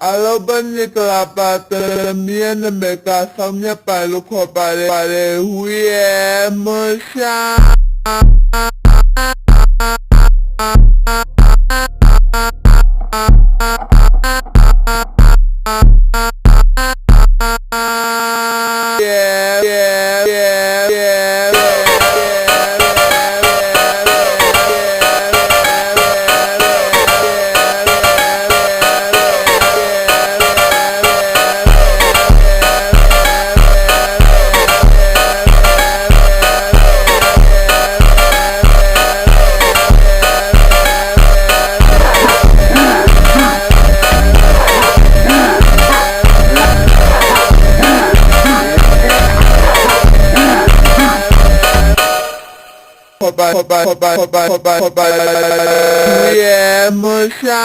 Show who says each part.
Speaker 1: Alobaniklapata miana meka samnya palu ko pare huye musha yeah, musha